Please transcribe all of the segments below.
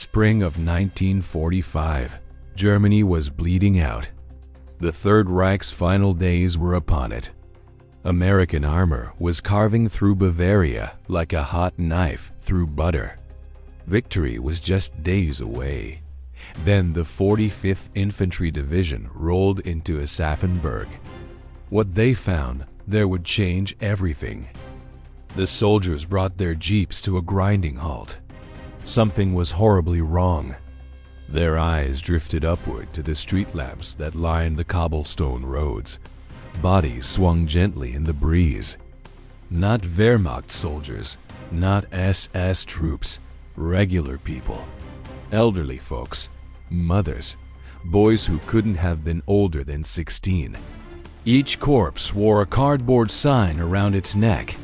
Spring of 1945. Germany was bleeding out. The Third Reich's final days were upon it. American armor was carving through Bavaria like a hot knife through butter. Victory was just days away. Then the 45th Infantry Division rolled into Aschaffenburg. What they found there would change everything. The soldiers brought their jeeps to a grinding halt. Something was horribly wrong. Their eyes drifted upward to the street lamps that lined the cobblestone roads. Bodies swung gently in the breeze. Not Wehrmacht soldiers, not SS troops, regular people. Elderly folks, mothers, boys who couldn't have been older than 16. Each corpse wore a cardboard sign around its neck.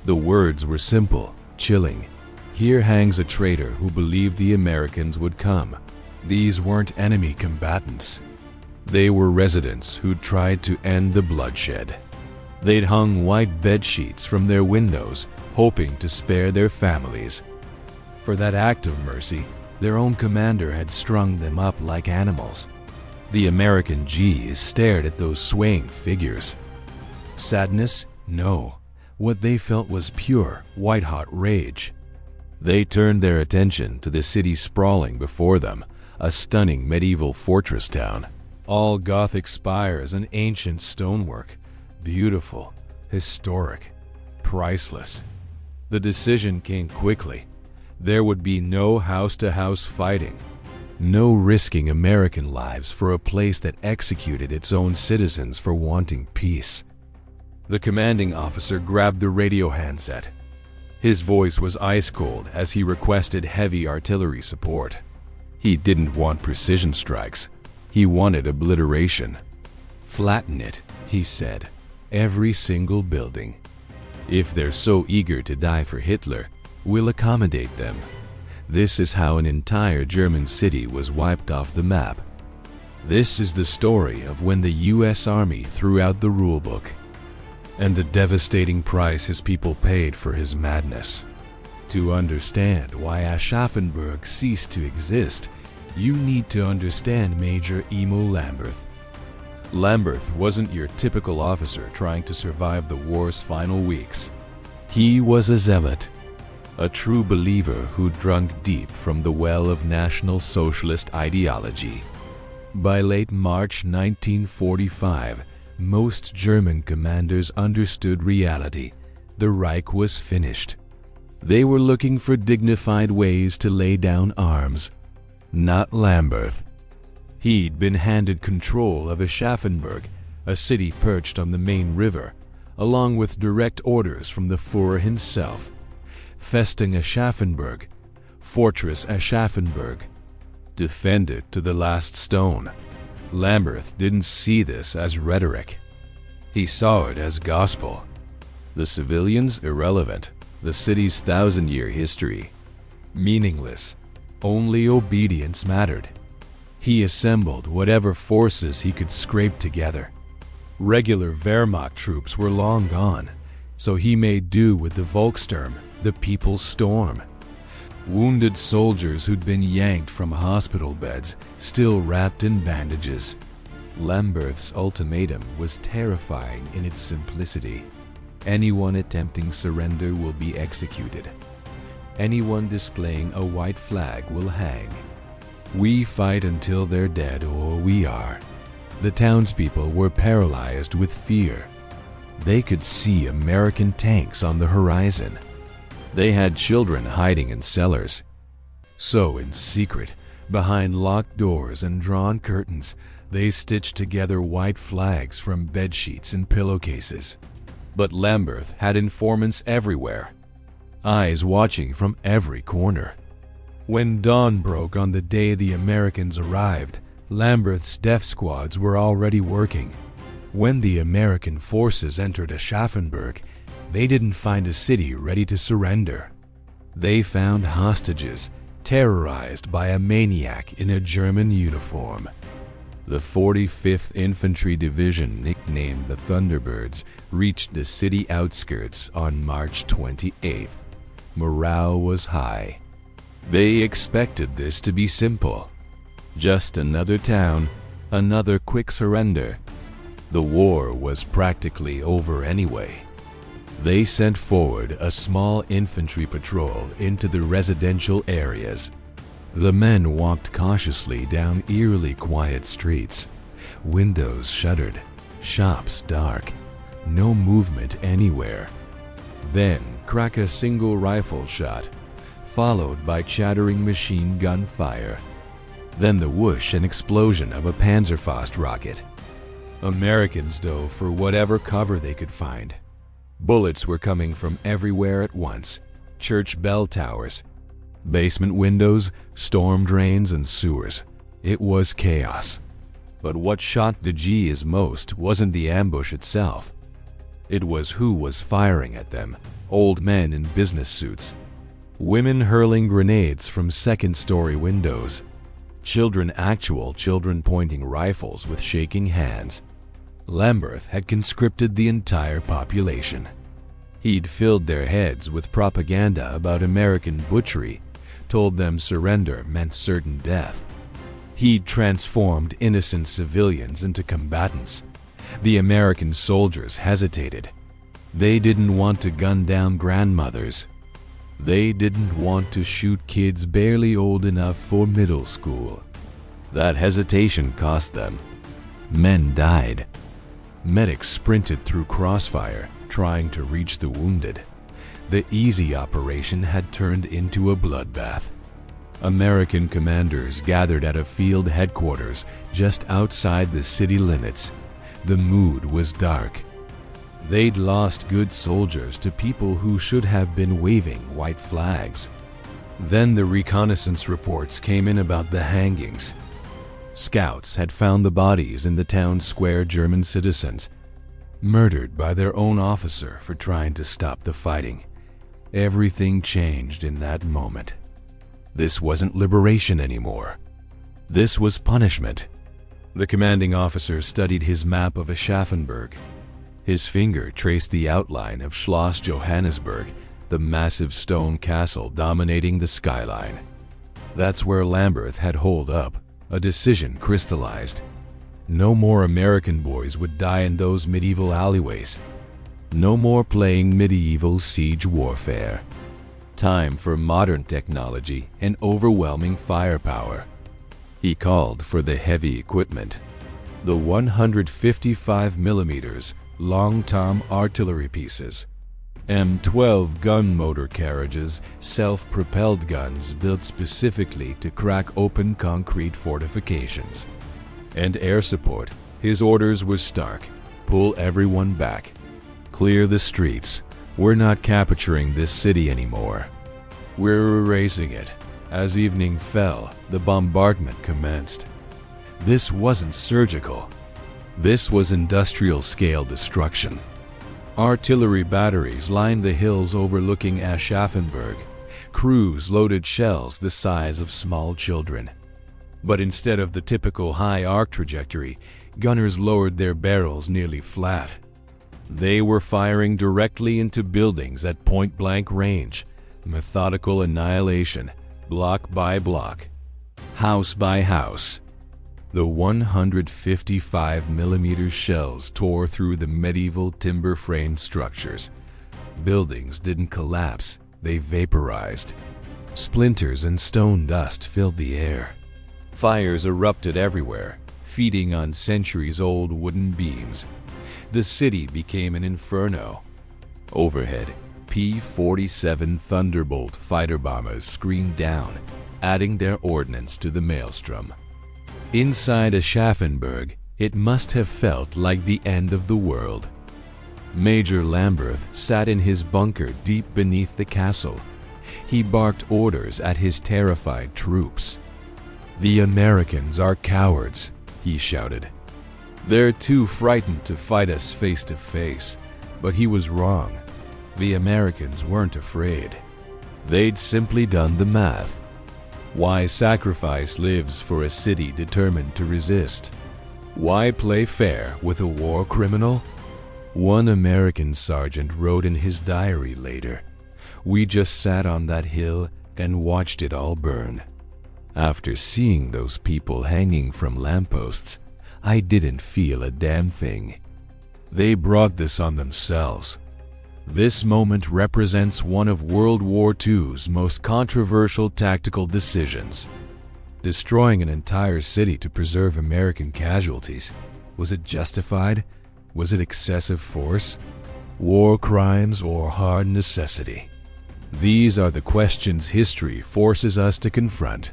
The words were simple, chilling. Here hangs a traitor who believed the Americans would come. These weren't enemy combatants. They were residents who'd tried to end the bloodshed. They'd hung white bed sheets from their windows, hoping to spare their families. For that act of mercy, their own commander had strung them up like animals. The American G's stared at those swaying figures. Sadness? No. What they felt was pure, white-hot rage. They turned their attention to the city sprawling before them, a stunning medieval fortress town. All Gothic spires and ancient stonework. Beautiful, historic, priceless. The decision came quickly. There would be no house-to-house fighting. No risking American lives for a place that executed its own citizens for wanting peace. The commanding officer grabbed the radio handset. His voice was ice-cold as he requested heavy artillery support. He didn't want precision strikes. He wanted obliteration. Flatten it, he said. Every single building. If they're so eager to die for Hitler, we'll accommodate them. This is how an entire German city was wiped off the map. This is the story of when the US Army threw out the rulebook, and the devastating price his people paid for his madness. To understand why Aschaffenburg ceased to exist, you need to understand Major Emile Lambert. Lambert wasn't your typical officer trying to survive the war's final weeks. He was a zealot, a true believer who drank deep from the well of National Socialist ideology. By late March 1945, most German commanders understood reality. The Reich was finished. They were looking for dignified ways to lay down arms. Not Lambert. He'd been handed control of Aschaffenburg, a city perched on the main river, along with direct orders from the Führer himself. Festung Aschaffenburg, Fortress Aschaffenburg. Defend it to the last stone. Lambert didn't see this as rhetoric. He saw it as gospel. The civilians irrelevant, the city's 1,000-year history meaningless. Only obedience mattered. He assembled whatever forces he could scrape together. Regular Wehrmacht troops were long gone, so he made do with the Volkssturm, the People's Storm. Wounded soldiers who'd been yanked from hospital beds, still wrapped in bandages. Lambert's ultimatum was terrifying in its simplicity. Anyone attempting surrender will be executed. Anyone displaying a white flag will hang. We fight until they're dead or we are. The townspeople were paralyzed with fear. They could see American tanks on the horizon. They had children hiding in cellars. So in secret, behind locked doors and drawn curtains, they stitched together white flags from bedsheets and pillowcases. But Lambert had informants everywhere, eyes watching from every corner. When dawn broke on the day the Americans arrived, Lambert's death squads were already working. When the American forces entered Aschaffenburg, they didn't find a city ready to surrender. They found hostages, terrorized by a maniac in a German uniform. The 45th Infantry Division, nicknamed the Thunderbirds, reached the city outskirts on March 28th. Morale was high. They expected this to be simple. Just another town, another quick surrender. The war was practically over anyway. They sent forward a small infantry patrol into the residential areas. The men walked cautiously down eerily quiet streets, windows shuttered, shops dark, no movement anywhere. Then crack a single rifle shot, followed by chattering machine gun fire. Then the whoosh and explosion of a Panzerfaust rocket. Americans dove for whatever cover they could find. Bullets were coming from everywhere at once. Church bell towers, basement windows, storm drains, and sewers. It was chaos. But what shocked the G's most wasn't the ambush itself. It was who was firing at them. Old men in business suits. Women hurling grenades from second-story windows. Actual children pointing rifles with shaking hands. Lambert had conscripted the entire population. He'd filled their heads with propaganda about American butchery, told them surrender meant certain death. He'd transformed innocent civilians into combatants. The American soldiers hesitated. They didn't want to gun down grandmothers. They didn't want to shoot kids barely old enough for middle school. That hesitation cost them. Men died. Medics sprinted through crossfire, trying to reach the wounded. The easy operation had turned into a bloodbath. American commanders gathered at a field headquarters just outside the city limits. The mood was dark. They'd lost good soldiers to people who should have been waving white flags. Then the reconnaissance reports came in about the hangings. Scouts had found the bodies in the town square. German citizens, murdered by their own officer for trying to stop the fighting. Everything changed in that moment. This wasn't liberation anymore. This was punishment. The commanding officer studied his map of Aschaffenburg. His finger traced the outline of Schloss Johannisburg, the massive stone castle dominating the skyline. That's where Lambert had holed up. A decision crystallized. No more American boys would die in those medieval alleyways. No more playing medieval siege warfare. Time for modern technology and overwhelming firepower. He called for the heavy equipment. The 155mm long-tom artillery pieces, M12 gun motor carriages, self-propelled guns built specifically to crack open concrete fortifications. And air support. His orders were stark. Pull everyone back. Clear the streets. We're not capturing this city anymore. We're erasing it. As evening fell, the bombardment commenced. This wasn't surgical. This was industrial-scale destruction. Artillery batteries lined the hills overlooking Aschaffenburg. Crews loaded shells the size of small children. But instead of the typical high arc trajectory, gunners lowered their barrels nearly flat. They were firing directly into buildings at point-blank range. Methodical annihilation, block by block, house by house. The 155mm shells tore through the medieval timber-framed structures. Buildings didn't collapse, they vaporized. Splinters and stone dust filled the air. Fires erupted everywhere, feeding on centuries-old wooden beams. The city became an inferno. Overhead, P-47 Thunderbolt fighter bombers screamed down, adding their ordnance to the maelstrom. Inside Aschaffenburg, it must have felt like the end of the world. Major Lambert sat in his bunker deep beneath the castle. He barked orders at his terrified troops. "The Americans are cowards," he shouted. "They're too frightened to fight us face to face." But he was wrong. The Americans weren't afraid. They'd simply done the math. Why sacrifice lives for a city determined to resist? Why play fair with a war criminal? One American sergeant wrote in his diary later, "We just sat on that hill and watched it all burn. After seeing those people hanging from lampposts, I didn't feel a damn thing. They brought this on themselves. This moment represents one of World War II's most controversial tactical decisions. Destroying an entire city to preserve American casualties. Was it justified? Was it excessive force? War crimes or hard necessity? These are the questions history forces us to confront.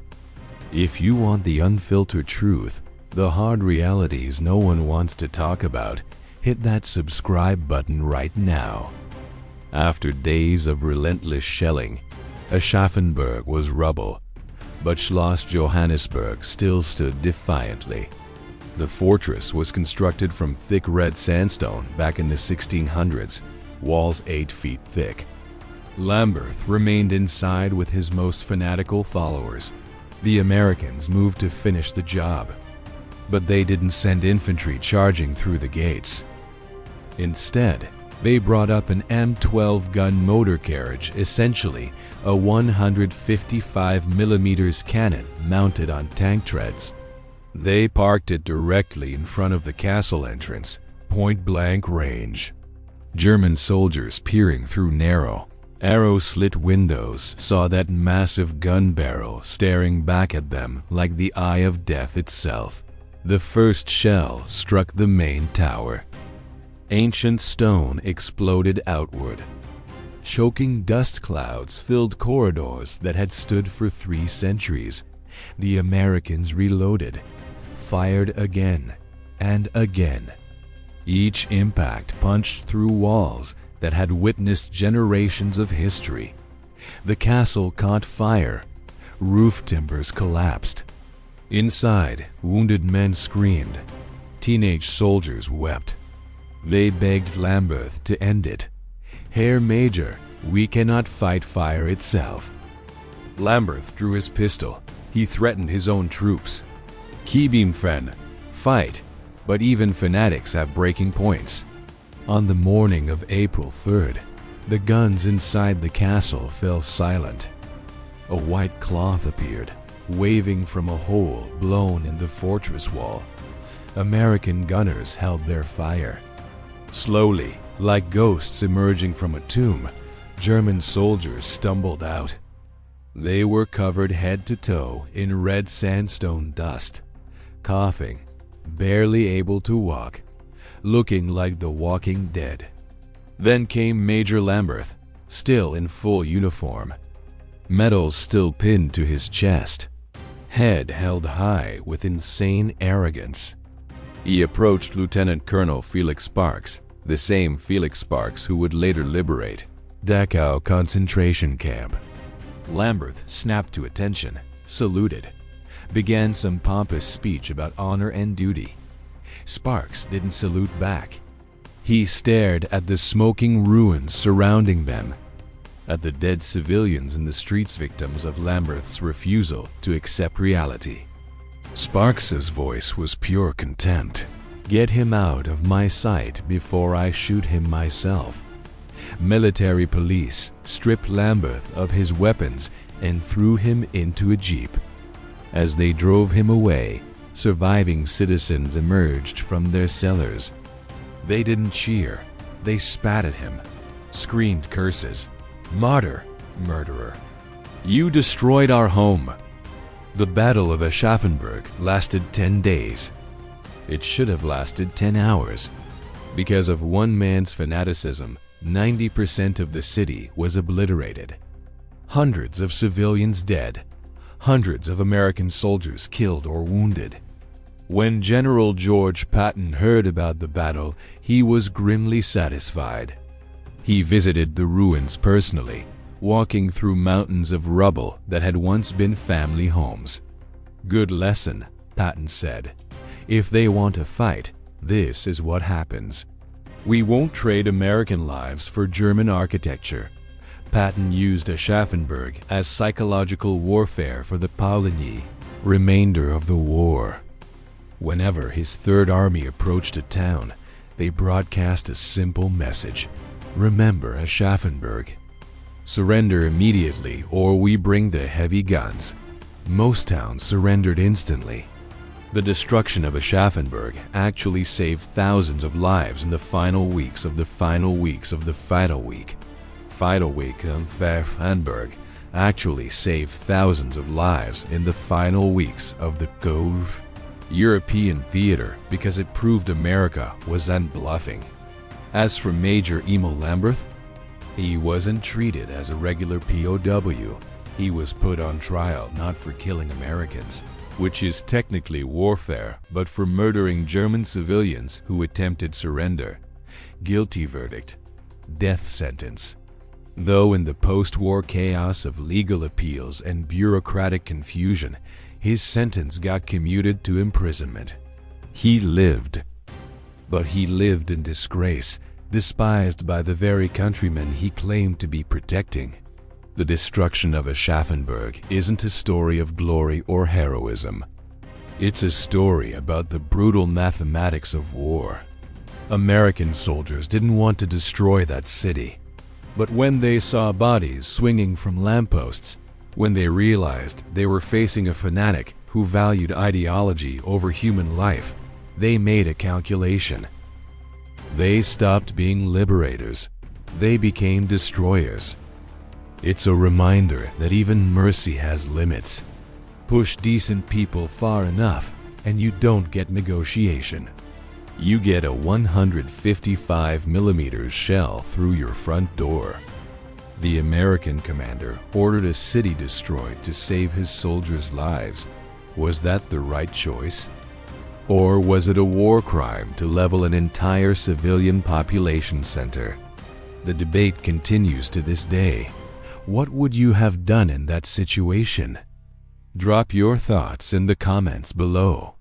If you want the unfiltered truth, the hard realities no one wants to talk about, hit that subscribe button right now. After days of relentless shelling, Aschaffenburg was rubble, but Schloss Johannisburg still stood defiantly. The fortress was constructed from thick red sandstone back in the 1600s, walls 8 feet thick. Lambert remained inside with his most fanatical followers. The Americans moved to finish the job, but they didn't send infantry charging through the gates. Instead, they brought up an M12 gun motor carriage, essentially a 155mm cannon mounted on tank treads. They parked it directly in front of the castle entrance, point-blank range. German soldiers peering through narrow, arrow-slit windows saw that massive gun barrel staring back at them like the eye of death itself. The first shell struck the main tower. Ancient stone exploded outward. Choking dust clouds filled corridors that had stood for 3 centuries. The Americans reloaded, fired again and again. Each impact punched through walls that had witnessed generations of history. The castle caught fire. Roof timbers collapsed. Inside, wounded men screamed. Teenage soldiers wept. They begged Lambert to end it. Herr Major, we cannot fight fire itself. Lambert drew his pistol. He threatened his own troops. Keep friend, fight, but even fanatics have breaking points. On the morning of April 3rd, the guns inside the castle fell silent. A white cloth appeared, waving from a hole blown in the fortress wall. American gunners held their fire. Slowly, like ghosts emerging from a tomb, German soldiers stumbled out. They were covered head to toe in red sandstone dust, coughing, barely able to walk, looking like the walking dead. Then came Major Lambert, still in full uniform, medals still pinned to his chest, head held high with insane arrogance. He approached Lieutenant Colonel Felix Sparks, the same Felix Sparks who would later liberate Dachau concentration camp. Lambert snapped to attention, saluted, began some pompous speech about honor and duty. Sparks didn't salute back. He stared at the smoking ruins surrounding them, at the dead civilians in the streets, victims of Lambert's refusal to accept reality. Sparks's voice was pure contempt. Get him out of my sight before I shoot him myself. Military police stripped Lambert of his weapons and threw him into a jeep. As they drove him away, surviving citizens emerged from their cellars. They didn't cheer. They spat at him, screamed curses. Martyr, murderer. You destroyed our home. The Battle of Aschaffenburg lasted 10 days. It should have lasted 10 hours. Because of one man's fanaticism, 90% of the city was obliterated. Hundreds of civilians dead. Hundreds of American soldiers killed or wounded. When General George Patton heard about the battle, he was grimly satisfied. He visited the ruins personally, walking through mountains of rubble that had once been family homes. Good lesson, Patton said. If they want to fight, this is what happens. We won't trade American lives for German architecture. Patton used Aschaffenburg as psychological warfare for the Pauligny, remainder of the war. Whenever his Third Army approached a town, they broadcast a simple message. Remember Aschaffenburg. Surrender immediately or we bring the heavy guns. Most towns surrendered instantly. The destruction of Aschaffenburg actually saved thousands of lives in the final weeks of the final weeks of the final week. Final week of Aschaffenburg actually saved thousands of lives in the final weeks of the European theater because it proved America wasn't bluffing. As for Major Emile Lambert, he wasn't treated as a regular POW. He was put on trial not for killing Americans, which is technically warfare, but for murdering German civilians who attempted surrender. Guilty verdict, death sentence. Though in the post-war chaos of legal appeals and bureaucratic confusion, his sentence got commuted to imprisonment. He lived. But he lived in disgrace, despised by the very countrymen he claimed to be protecting. The destruction of Aschaffenburg isn't a story of glory or heroism. It's a story about the brutal mathematics of war. American soldiers didn't want to destroy that city. But when they saw bodies swinging from lampposts, when they realized they were facing a fanatic who valued ideology over human life, they made a calculation. They stopped being liberators. They became destroyers. It's a reminder that even mercy has limits. Push decent people far enough, and you don't get negotiation. You get a 155mm shell through your front door. The American commander ordered a city destroyed to save his soldiers' lives. Was that the right choice? Or was it a war crime to level an entire civilian population center? The debate continues to this day. What would you have done in that situation? Drop your thoughts in the comments below.